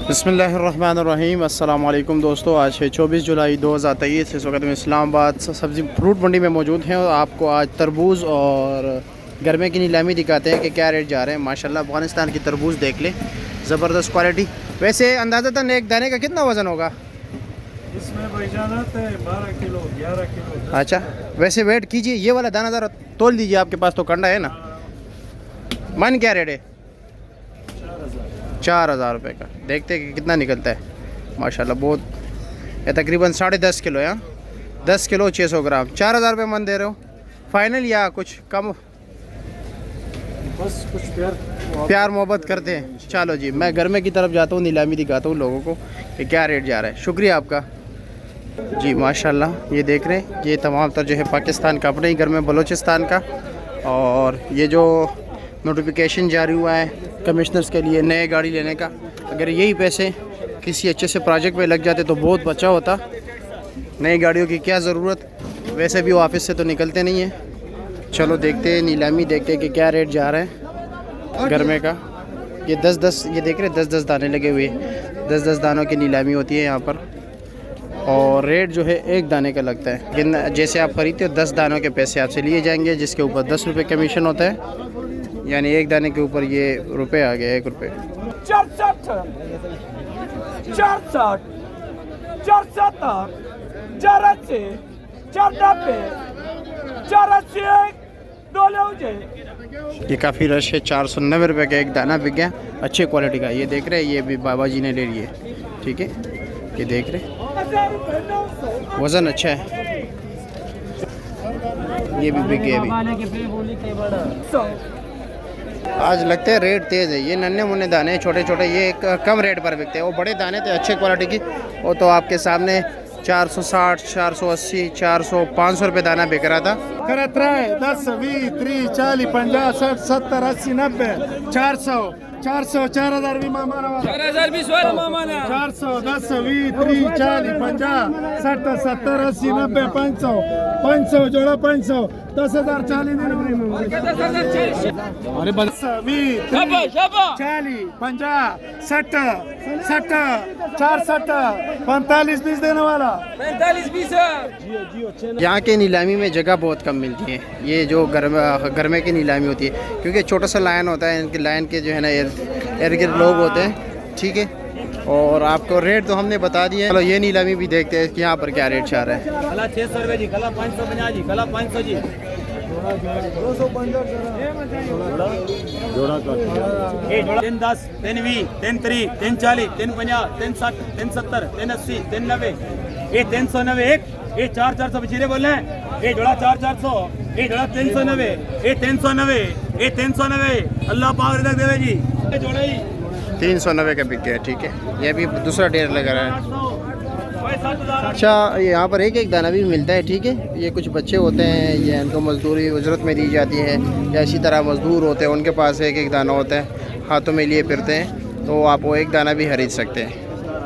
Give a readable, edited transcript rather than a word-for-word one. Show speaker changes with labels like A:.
A: बिस्मिल्लाहिर्रहमानिर्रहीम। अस्सलाम वालेकुम दोस्तों, आज है 24 जुलाई 2023। इस वक्त हम इस्लामाबाद सब्ज़ी फ्रूट मंडी में मौजूद हैं और आपको आज तरबूज और गर्मे की नीलामी दिखाते हैं कि क्या रेट जा रहे हैं। माशाल्लाह अफ़गानिस्तान की तरबूज देख ले, ज़बरदस्त क्वालिटी। वैसे अंदाज़तन एक दाने का कितना वज़न होगा
B: इसमें? भाईजान 12 किलो 11 किलो।
A: अच्छा, वैसे वेट कीजिए, ये वाला दाना ज़रा तोल दीजिए, आपके पास तो कंडा है ना। मन क्या रेट है? 4,000 रुपये का। देखते हैं कि कितना निकलता है। माशाल्लाह बहुत, ये तकरीबन 10.5 किलो है। 10 किलो 600 ग्राम, 4,000 रुपये मन दे रहे हो फाइनल या कुछ कम?
B: बस कुछ
A: प्यार मोहब्बत करते हैं। चलो जी, मैं गर्मे की तरफ जाता हूँ, नीलामी दिखाता हूँ लोगों को कि क्या रेट जा रहा है। शुक्रिया आपका जी। माशाल्लाह ये देख रहे हैं, ये तमाम तर जो है पाकिस्तान का, अपने ही घर में बलूचिस्तान का। और ये जो नोटिफिकेशन जारी हुआ है कमिश्नर्स के लिए नए गाड़ी लेने का, अगर यही पैसे किसी अच्छे से प्रोजेक्ट में लग जाते तो बहुत बचा होता। नई गाड़ियों की क्या ज़रूरत, वैसे भी वो ऑफिस से तो निकलते नहीं हैं। चलो देखते हैं, नीलामी देखते हैं कि क्या रेट जा रहा है गर्मे का। ये 10-10, ये देख रहे हैं 10-10 दाने लगे हुए, 10-10 दानों की नीलामी होती है यहाँ पर। और रेट जो है एक दाने का लगता है। जैसे आप खरीदते हो 10 दानों के पैसे आपसे लिए जाएंगे, जिसके ऊपर 10 रुपये कमीशन होता है। यानी एक दाने के ऊपर ये रुपये आ गया, 1 रुपये।
B: 460 460 470 480 490 480 2 ले।
A: ये काफ़ी रश है। 490 रुपये का एक दाना बिक गया, अच्छे क्वालिटी का। ये देख रहे हैं, ये भी बाबा जी ने ले लिए, ठीक है। ये देख रहे, वज़न अच्छा है। ये भी बिक गया अभी। आज लगते हैं रेट तेज़ है। ये नन्हे मुन्ने दाने छोटे छोटे, ये कम रेट पर बिकते हैं। वो बड़े दाने थे अच्छे क्वालिटी की, वो तो आपके सामने 460 480 400 500 रुपये दाना बिक रहा था।
B: 10 20 30 40 50 60 70 80 90 400 400 4,000 भी मामा 4,000 भी 400 10 20 30 40 50 60 70 80 90 500 500 जोड़ा 500 10,000 40 दिन अरे 20 30 40 50 60 60 460 45 20 देने वाला 45 20।
A: यहाँ के नीलामी में जगह बहुत कम मिलती है। ये जो गर्मे की नीलामी होती है, क्योंकि छोटा सा लाइन होता है, इनके लाइन के जो है ना इर्द गिर्द लोग होते हैं, ठीक है। और आपको रेट तो हमने बता दिया है। चलो ये नीलामी भी देखते हैं कि यहाँ पर क्या रेट चाह रहा है।
C: कला 600 रुपये जी, कला 550 जी, कला 500 जी,
B: 250 जोड़ा का
C: 3 10 3 20 3 30 3 40 3 50 3 60 3 70 3 80 3 90 ये 390 एक, ये 400 बचीरे बोल रहे हैं। ये जोड़ा 400, ये जोड़ा 390, ये 390, ये 390। अल्लाह पाक रज़क देवे जी। ये जोड़ा ही
A: 390 का बिक गया, ठीक है। ये भी दूसरा ढेर लगा रहा है। अच्छा, यहाँ पर एक एक दाना भी मिलता है, ठीक है। ये कुछ बच्चे होते हैं, ये इनको मजदूरी उजरत में दी जाती है, या इसी तरह मजदूर होते हैं, उनके पास एक एक दाना होता है, हाथों में लिए फिरते हैं, तो आप वो एक दाना भी खरीद सकते हैं।